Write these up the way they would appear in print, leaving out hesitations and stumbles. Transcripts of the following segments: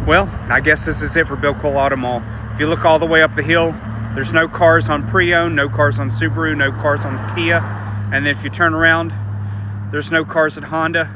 Well, I guess this is it for Bill Cole Auto Mall. If you look all the way up the hill, there's no cars on Pre-Owned, no cars on Subaru, no cars on Kia. And then if you turn around, there's no cars at Honda.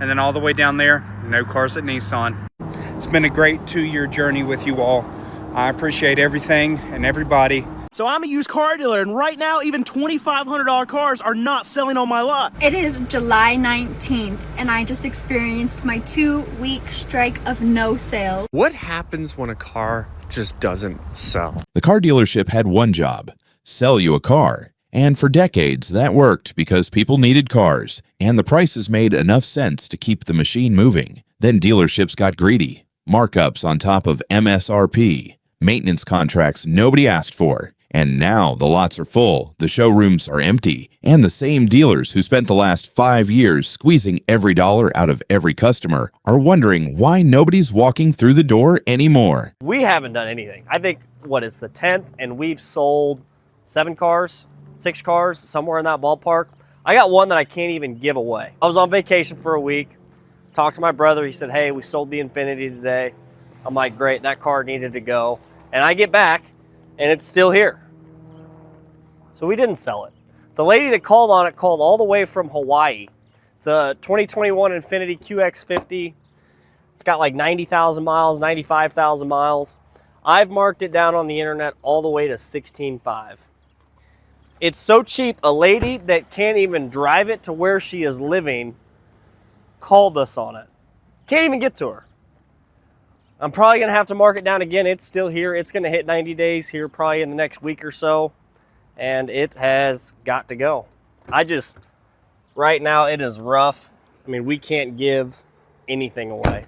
And then all the way down there, no cars at Nissan. It's been a great 2-year journey with you all. I appreciate everything and everybody. So I'm a used car dealer, and right now even $2,500 cars are not selling on my lot. It is July 19th, and I just experienced my 2-week strike of no sales. What happens when a car just doesn't sell? The car dealership had one job: sell you a car. And for decades, that worked because people needed cars, and the prices made enough sense to keep the machine moving. Then dealerships got greedy. Markups on top of MSRP, maintenance contracts nobody asked for. And now the lots are full, the showrooms are empty, and the same dealers who spent the last 5 years squeezing every dollar out of every customer are wondering why nobody's walking through the door anymore. We haven't done anything. I think, it's the 10th, and we've sold 7 cars, 6 cars, somewhere in that ballpark. I got one that I can't even give away. I was on vacation for a week, talked to my brother. He said, hey, we sold the Infinity today. I'm like, great, that car needed to go. And I get back, and it's still here. So we didn't sell it. The lady that called on it called all the way from Hawaii. It's a 2021 Infinity QX50. It's got like 90,000 miles, 95,000 miles. I've marked it down on the internet all the way to $16,500. It's so cheap, a lady that can't even drive it to where she is living called us on it. Can't even get to her. I'm probably gonna have to mark it down again. It's still here. It's gonna hit 90 days here probably in the next week or so. And it has got to go. Right now it is rough. I mean, we can't give anything away.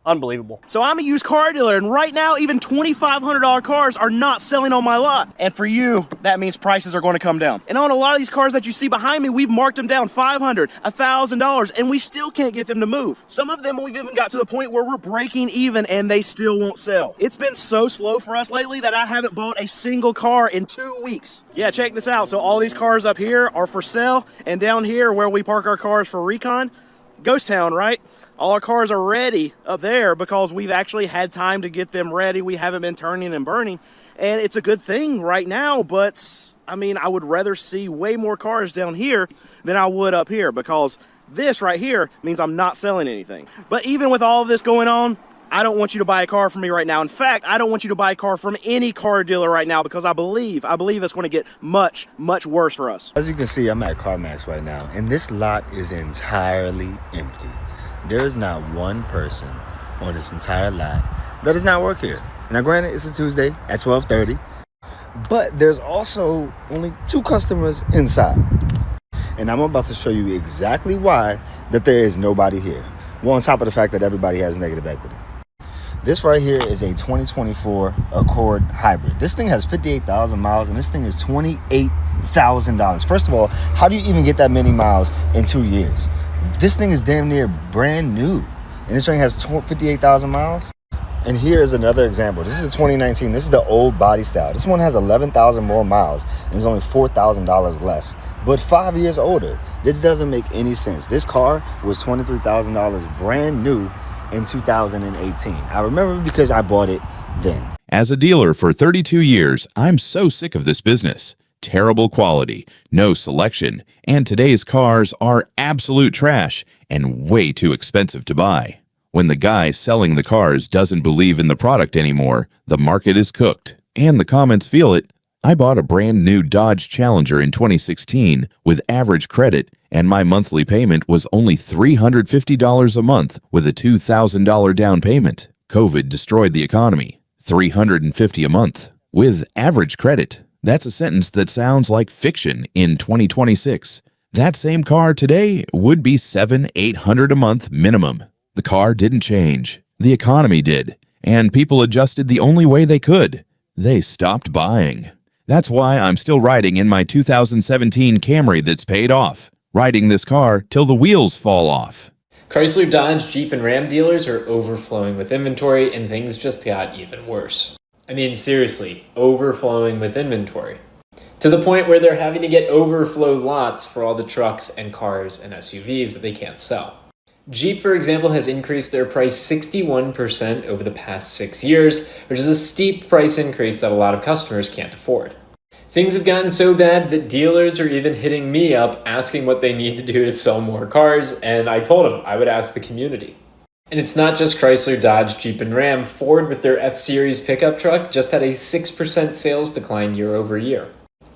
Unbelievable. So I'm a used car dealer, and right now even $2,500 cars are not selling on my lot. And for you, that means prices are going to come down. And on a lot of these cars that you see behind me, we've marked them down $500, $1,000, and we still can't get them to move. Some of them we've even got to the point where we're breaking even and they still won't sell. It's been so slow for us lately that I haven't bought a single car in 2 weeks. Yeah, check this out. So all these cars up here are for sale, and down here where we park our cars for recon, ghost town, right? All our cars are ready up there because we've actually had time to get them ready. We haven't been turning and burning, and it's a good thing right now, but I mean, I would rather see way more cars down here than I would up here, because this right here means I'm not selling anything. But even with all of this going on, I don't want you to buy a car from me right now. In fact, I don't want you to buy a car from any car dealer right now, because I believe it's going to get much, much worse for us. As you can see, I'm at CarMax right now, and this lot is entirely empty. There is not one person on this entire lot that does not work here. Now, granted, it's a Tuesday at 12:30, but there's also only 2 customers inside. And I'm about to show you exactly why that there is nobody here. Well, on top of the fact that everybody has negative equity. This right here is a 2024 Accord Hybrid. This thing has 58,000 miles, and this thing is $28,000. First of all, how do you even get that many miles in 2 years? This thing is damn near brand new, and this thing has 58,000 miles. And here is another example. This is a 2019. This is the old body style. This one has 11,000 more miles, and it's only $4,000 less, but 5 years older. This doesn't make any sense. This car was $23,000 brand new in 2018. I remember because I bought it then. As a dealer for 32 years, I'm so sick of this business. Terrible quality, no selection, and today's cars are absolute trash and way too expensive to buy. When the guy selling the cars doesn't believe in the product anymore, the market is cooked, and the comments feel it. I bought a brand new Dodge Challenger in 2016 with average credit, and my monthly payment was only $350 a month with a $2,000 down payment. COVID destroyed the economy. $350 a month with average credit. That's a sentence that sounds like fiction in 2026. That same car today would be $700-800 a month minimum. The car didn't change. The economy did, and people adjusted the only way they could. They stopped buying. That's why I'm still riding in my 2017 Camry that's paid off, riding this car till the wheels fall off. Chrysler, Dodge, Jeep, and Ram dealers are overflowing with inventory, and things just got even worse. I mean, seriously, overflowing with inventory. To the point where they're having to get overflow lots for all the trucks and cars and SUVs that they can't sell. Jeep, for example, has increased their price 61% over the past 6 years, which is a steep price increase that a lot of customers can't afford. Things have gotten so bad that dealers are even hitting me up asking what they need to do to sell more cars, and I told them I would ask the community. And it's not just Chrysler, Dodge, Jeep, and Ram. Ford, with their F-Series pickup truck, just had a 6% sales decline year over year.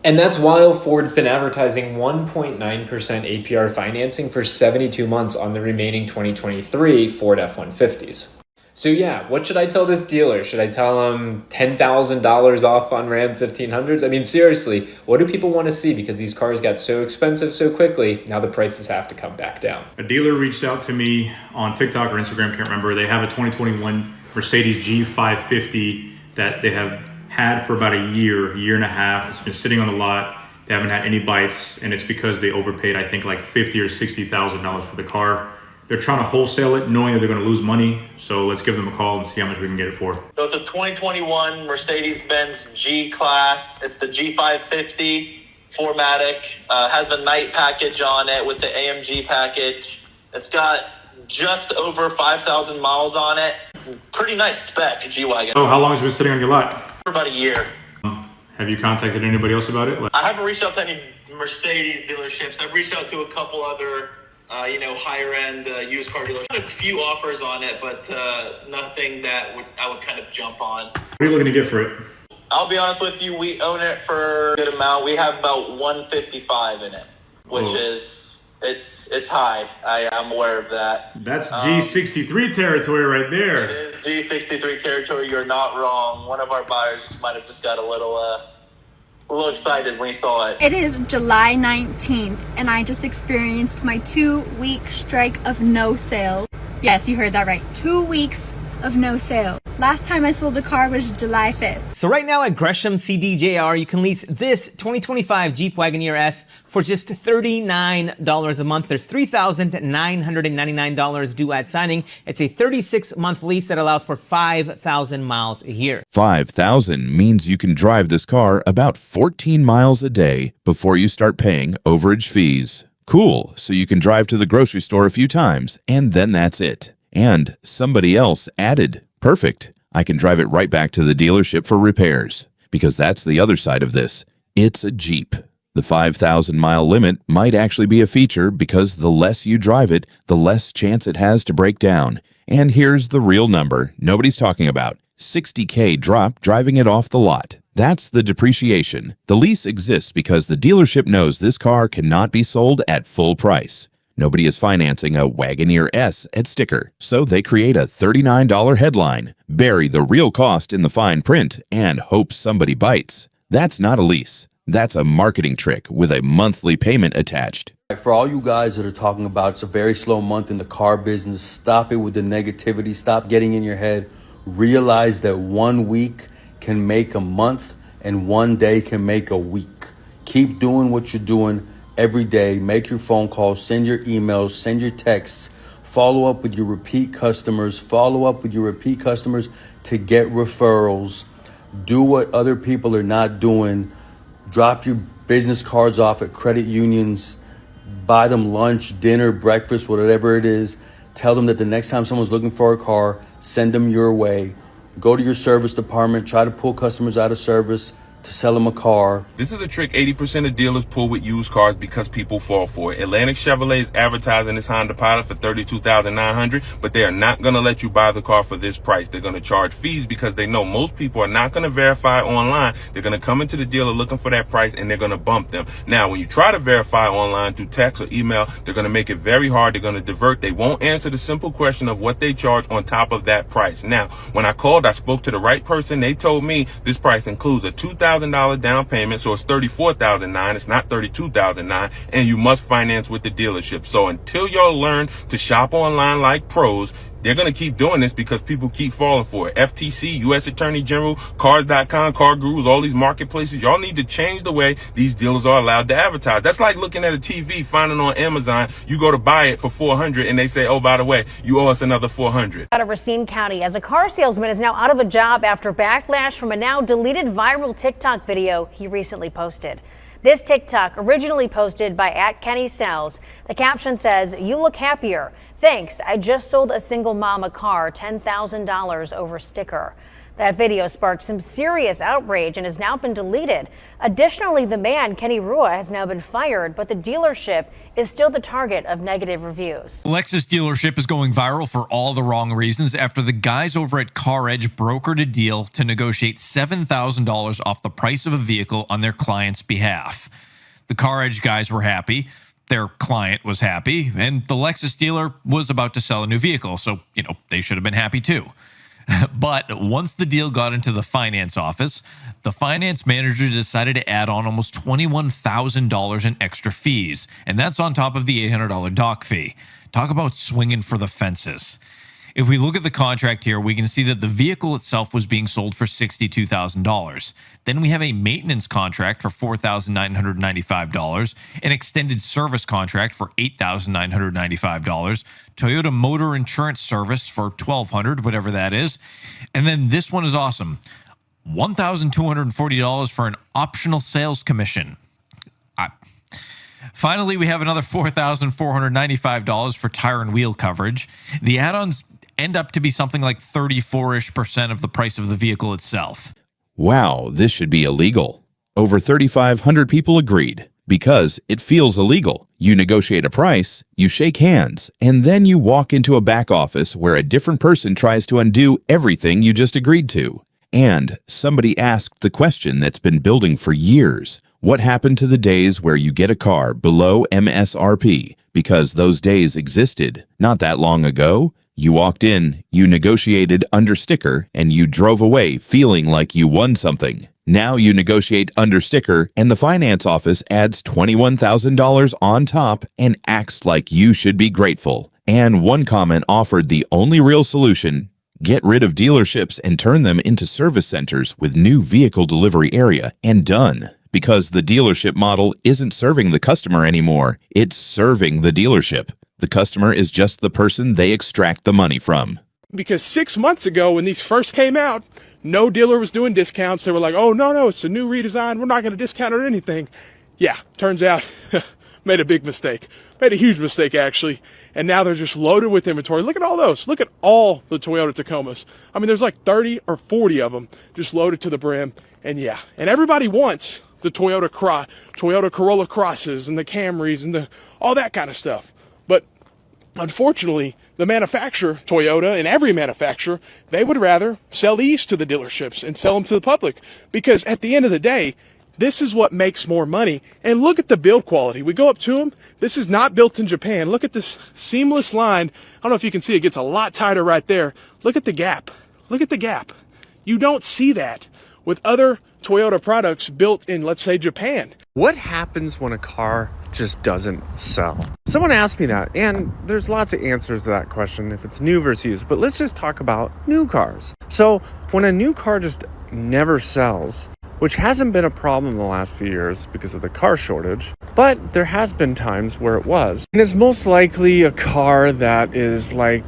And that's while Ford's been advertising 1.9% APR financing for 72 months on the remaining 2023 Ford F-150s. So yeah, what should I tell this dealer? Should I tell him $10,000 off on Ram 1500s? I mean, seriously, what do people want to see? Because these cars got so expensive so quickly, now the prices have to come back down. A dealer reached out to me on TikTok or Instagram, can't remember. They have a 2021 Mercedes G550 that they have had for about a year and a half. It's been sitting on the lot. They haven't had any bites, and it's because they overpaid, I think, like $50,000 or $60,000 for the car. They're trying to wholesale it, knowing that they're going to lose money. So let's give them a call and see how much we can get it for. So it's a 2021 Mercedes-Benz G-Class. It's the G550 4MATIC. Has the night package on it with the AMG package. It's got just over 5,000 miles on it. Pretty nice spec, G-Wagon. Oh, how long has it been sitting on your lot? For about a year. Have you contacted anybody else about it? I haven't reached out to any Mercedes dealerships. I've reached out to a couple other higher end used car dealers. A few offers on it, but nothing that I would kind of jump on. What are you looking to get for it? I'll be honest with you, we own it for a good amount. We have about 155 in it, which is it's high. I'm aware of that. That's G63 territory right there. It is G63 territory. You're not wrong. One of our buyers might have just got a little excited when he saw it. It is July 19th, and I just experienced my 2-week strike of no sale. Yes, you heard that right. 2 weeks of no sale. Last time I sold a car was July 5th. So right now at Gresham CDJR, you can lease this 2025 Jeep Wagoneer S for just $39 a month. There's $3,999 due at signing. It's a 36-month lease that allows for 5,000 miles a year. 5,000 means you can drive this car about 14 miles a day before you start paying overage fees. Cool, so you can drive to the grocery store a few times, and then that's it. And somebody else added, perfect. I can drive it right back to the dealership for repairs. Because that's the other side of this. It's a Jeep. The 5,000-mile limit might actually be a feature because the less you drive it, the less chance it has to break down. And here's the real number nobody's talking about. $60K drop driving it off the lot. That's the depreciation. The lease exists because the dealership knows this car cannot be sold at full price. Nobody is financing a Wagoneer S at sticker, so they create a $39 headline, bury the real cost in the fine print, and hope somebody bites. That's not a lease. That's a marketing trick with a monthly payment attached. For all you guys that are talking about it's a very slow month in the car business, stop it with the negativity. Stop getting in your head. Realize that 1 week can make a month and 1 day can make a week. Keep doing what you're doing every day. Make your phone calls, send your emails, send your texts, follow up with your repeat customers, to get referrals. Do what other people are not doing. Drop your business cards off at credit unions, buy them lunch, dinner, breakfast, whatever it is. Tell them that the next time someone's looking for a car, send them your way. Go to your service department, try to pull customers out of service to sell them a car. This is a trick 80% of dealers pull with used cars because people fall for it. Atlantic Chevrolet is advertising this Honda Pilot for $32,900, but they are not going to let you buy the car for this price. They're going to charge fees because they know most people are not going to verify online. They're going to come into the dealer looking for that price and they're going to bump them. Now, when you try to verify online through text or email, they're going to make it very hard. They're going to divert. They won't answer the simple question of what they charge on top of that price. Now, when I called, I spoke to the right person. They told me this price includes a $2,000 down payment, so it's $34,900. It's not $32,900, and you must finance with the dealership. So until y'all learn to shop online like pros, they're going to keep doing this because people keep falling for it. FTC, U.S. Attorney General, Cars.com, Car Gurus, all these marketplaces, y'all need to change the way these dealers are allowed to advertise. That's like looking at a TV, finding on Amazon, you go to buy it for $400 and they say, oh, by the way, you owe us another $400. Out of Racine County, as a car salesman is now out of a job after backlash from a now deleted viral TikTok video he recently posted. This TikTok, originally posted by @KennySells, the caption says, "You look happier. "Thanks, I just sold a single mom a car, $10,000 over sticker." That video sparked some serious outrage and has now been deleted. Additionally, the man, Kenny Rua, has now been fired, but the dealership is still the target of negative reviews. Lexus dealership is going viral for all the wrong reasons after the guys over at Car Edge brokered a deal to negotiate $7,000 off the price of a vehicle on their client's behalf. The Car Edge guys were happy, their client was happy, and the Lexus dealer was about to sell a new vehicle, so, they should have been happy too. But once the deal got into the finance office, the finance manager decided to add on almost $21,000 in extra fees, and that's on top of the $800 doc fee. Talk about swinging for the fences. If we look at the contract here, we can see that the vehicle itself was being sold for $62,000. Then we have a maintenance contract for $4,995, an extended service contract for $8,995, Toyota Motor Insurance Service for $1,200, whatever that is. And then this one is awesome. $1,240 for an optional sales commission. Finally, we have another $4,495 for tire and wheel coverage. The add-ons end up to be something like 34% of the price of the vehicle itself. Wow, this should be illegal. Over 3,500 people agreed because it feels illegal. You negotiate a price, you shake hands, and then you walk into a back office where a different person tries to undo everything you just agreed to. And somebody asked the question that's been building for years. What happened to the days where you get a car below MSRP? Because those days existed not that long ago. You walked in, you negotiated under sticker, and you drove away feeling like you won something. Now you negotiate under sticker, and the finance office adds $21,000 on top and acts like you should be grateful. And one comment offered the only real solution: get rid of dealerships and turn them into service centers with new vehicle delivery area, and done. Because the dealership model isn't serving the customer anymore, it's serving the dealership. The customer is just the person they extract the money from. Because 6 months ago, when these first came out, no dealer was doing discounts. They were like, oh, no, it's a new redesign. We're not going to discount or anything. Yeah, turns out, made a big mistake. Made a huge mistake, actually. And now they're just loaded with inventory. Look at all those. Look at all the Toyota Tacomas. I mean, there's like 30 or 40 of them just loaded to the brim. And yeah, and everybody wants the Toyota Corolla Crosses and the Camrys and all that kind of stuff. But unfortunately, the manufacturer, Toyota and every manufacturer, they would rather sell these to the dealerships and sell them to the public. Because at the end of the day, this is what makes more money. And look at the build quality. We go up to them. This is not built in Japan. Look at this seamless line. I don't know if you can see, it gets a lot tighter right there. Look at the gap. Look at the gap. You don't see that with other Toyota products built in, let's say, Japan. What happens when a car just doesn't sell? Someone asked me that, and there's lots of answers to that question if it's new versus used, but let's just talk about new cars. So when a new car just never sells, which hasn't been a problem in the last few years because of the car shortage, but there has been times where it was. And it's most likely a car that is like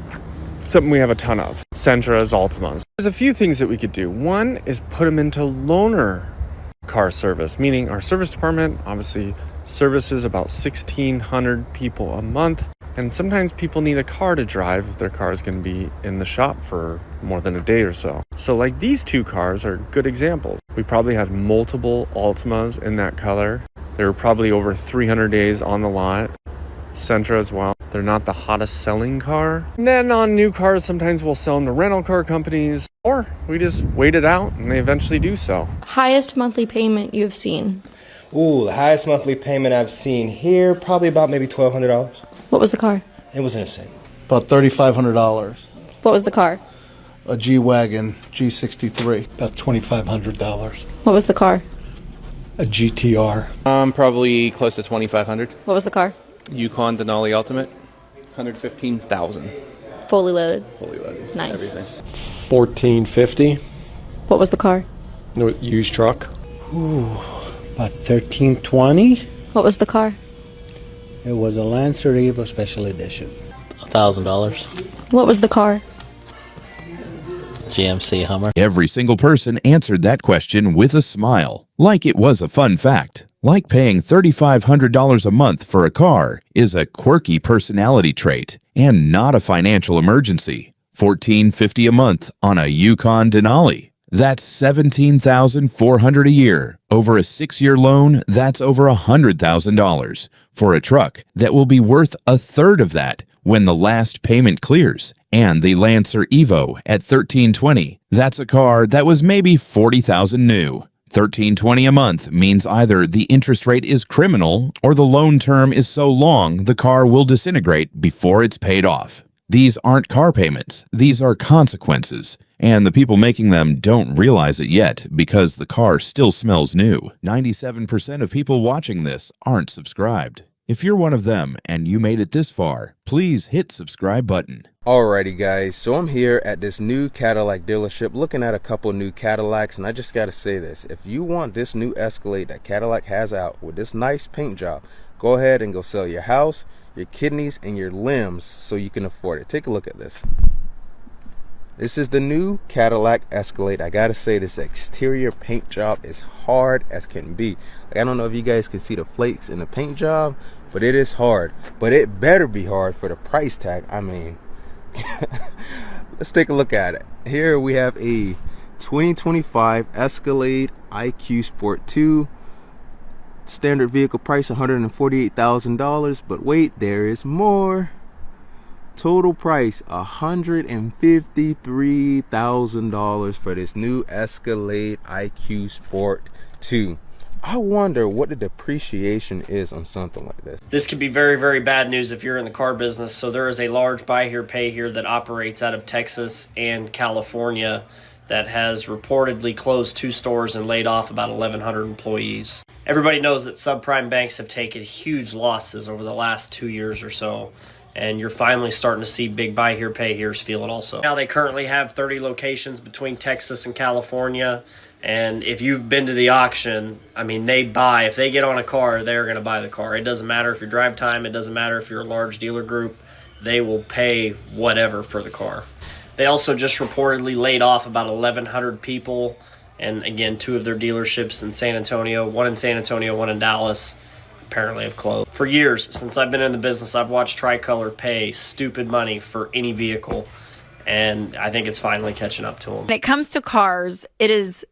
something we have a ton of, Sentras, Altimas. There's a few things that we could do. One is put them into loaner car service, meaning our service department obviously services about 1,600 people a month. And sometimes people need a car to drive if their car is going to be in the shop for more than a day or so. So like these two cars are good examples. We probably had multiple Altimas in that color. They were probably over 300 days on the lot. Sentra as well. They're not the hottest selling car. And then on new cars, sometimes we'll sell them to rental car companies, or we just wait it out and they eventually do sell. Highest monthly payment you've seen? Ooh, the highest monthly payment I've seen here, probably about maybe $1,200. What was the car? It was insane. About $3,500. What was the car? A G-Wagon G63. About $2,500. What was the car? A GTR. Probably close to $2,500. What was the car? Yukon Denali Ultimate. $115,000. Fully loaded. Fully loaded. Nice. Everything. $1,450. What was the car? Used truck. Ooh, about $1,320. What was the car? It was a Lancer Evo Special Edition. $1,000. What was the car? GMC Hummer. Every single person answered that question with a smile, like it was a fun fact. Like paying $3,500 a month for a car is a quirky personality trait and not a financial emergency. $1,450 a month on a Yukon Denali. That's $17,400 a year. Over a 6-year loan, that's over $100,000 for a truck that will be worth a third of that when the last payment clears. And the Lancer Evo at $1,320. That's a car that was maybe $40,000 new. $1,320 a month means either the interest rate is criminal or the loan term is so long the car will disintegrate before it's paid off. These aren't car payments, these are consequences, and the people making them don't realize it yet because the car still smells new. 97% of people watching this aren't subscribed. If you're one of them and you made it this far, please hit subscribe button. Alrighty guys, so I'm here at this new Cadillac dealership looking at a couple new Cadillacs, and I just gotta say this: if you want this new Escalade that Cadillac has out with this nice paint job, go ahead and go sell your house, your kidneys, and your limbs so you can afford it. Take a look at this. This is the new Cadillac Escalade. I gotta say, this exterior paint job is hard as can be. Like, I don't know if you guys can see the flakes in the paint job, but it is hard. But it better be hard for the price tag. I mean, let's take a look at it. Here we have a 2025 Escalade IQ Sport 2. Standard vehicle price $148,000, but wait, there is more. Total price $153,000 for this new Escalade IQ Sport 2. I wonder what the depreciation is on something like this. This could be very, very bad news if you're in the car business. So there is a large buy here, pay here that operates out of Texas and California that has reportedly closed 2 stores and laid off about 1,100 employees. Everybody knows that subprime banks have taken huge losses over the last 2 years or so, and you're finally starting to see big buy here, pay here's feel it also. Now they currently have 30 locations between Texas and California, and if you've been to the auction, I mean, they buy. If they get on a car, they're going to buy the car. It doesn't matter if you're drive time. It doesn't matter if you're a large dealer group. They will pay whatever for the car. They also just reportedly laid off about 1,100 people. And again, 2 of their dealerships in San Antonio, one in San Antonio, one in Dallas, apparently have closed. For years, since I've been in the business, I've watched Tricolor pay stupid money for any vehicle. And I think it's finally catching up to them. When it comes to cars, it is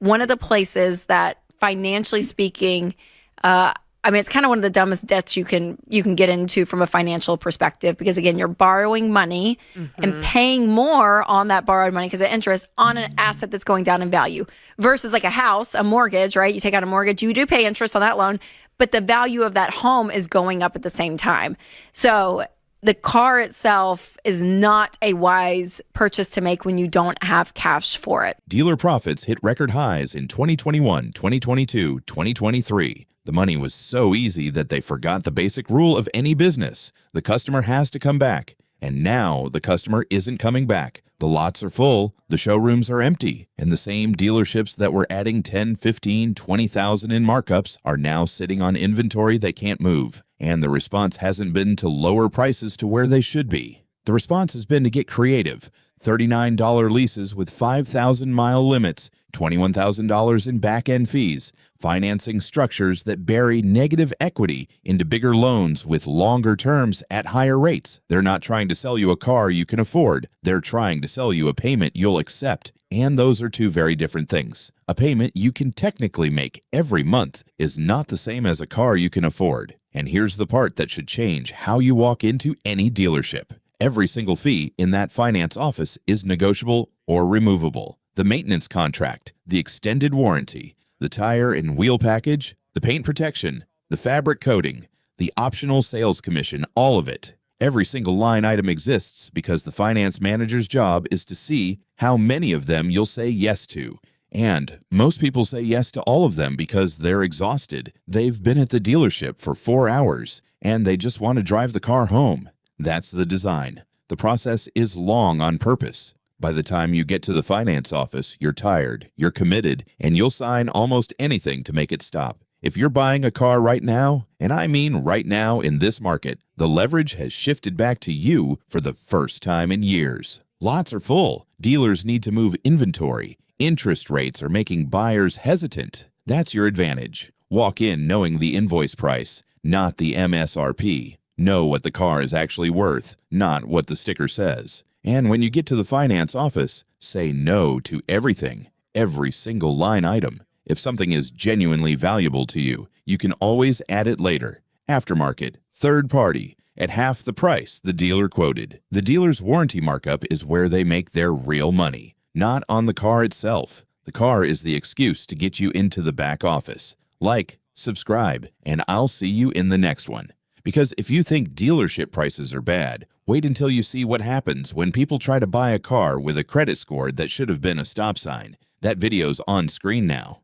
one of the places that, financially speaking, I mean, it's kind of one of the dumbest debts you can get into from a financial perspective, because again, you're borrowing money and paying more on that borrowed money because of interest on an asset that's going down in value versus like a house, a mortgage, right? You take out a mortgage, you do pay interest on that loan, but the value of that home is going up at the same time. So the car itself is not a wise purchase to make when you don't have cash for it. Dealer profits hit record highs in 2021, 2022, 2023. The money was so easy that they forgot the basic rule of any business. The customer has to come back. And now the customer isn't coming back. The lots are full, the showrooms are empty, and the same dealerships that were adding 10, 15, 20,000 in markups are now sitting on inventory they can't move. And the response hasn't been to lower prices to where they should be. The response has been to get creative. $39 leases with 5,000-mile limits, $21,000 in back-end fees, financing structures that bury negative equity into bigger loans with longer terms at higher rates. They're not trying to sell you a car you can afford. They're trying to sell you a payment you'll accept, and those are 2 very different things. A payment you can technically make every month is not the same as a car you can afford. And here's the part that should change how you walk into any dealership. Every single fee in that finance office is negotiable or removable. The maintenance contract, the extended warranty, the tire and wheel package, the paint protection, the fabric coating, the optional sales commission, all of it. Every single line item exists because the finance manager's job is to see how many of them you'll say yes to. And most people say yes to all of them because they're exhausted. They've been at the dealership for 4 hours and they just want to drive the car home. That's the design. The process is long on purpose. By the time you get to the finance office, you're tired, you're committed, and you'll sign almost anything to make it stop. If you're buying a car right now, and I mean right now in this market, the leverage has shifted back to you for the first time in years. Lots are full. Dealers need to move inventory. Interest rates are making buyers hesitant. That's your advantage. Walk in knowing the invoice price, not the MSRP. Know what the car is actually worth, not what the sticker says. And when you get to the finance office, say no to everything, every single line item. If something is genuinely valuable to you, you can always add it later. Aftermarket, third party, at half the price the dealer quoted. The dealer's warranty markup is where they make their real money, not on the car itself. The car is the excuse to get you into the back office. Like, subscribe, and I'll see you in the next one. Because if you think dealership prices are bad, wait until you see what happens when people try to buy a car with a credit score that should have been a stop sign. That video's on screen now.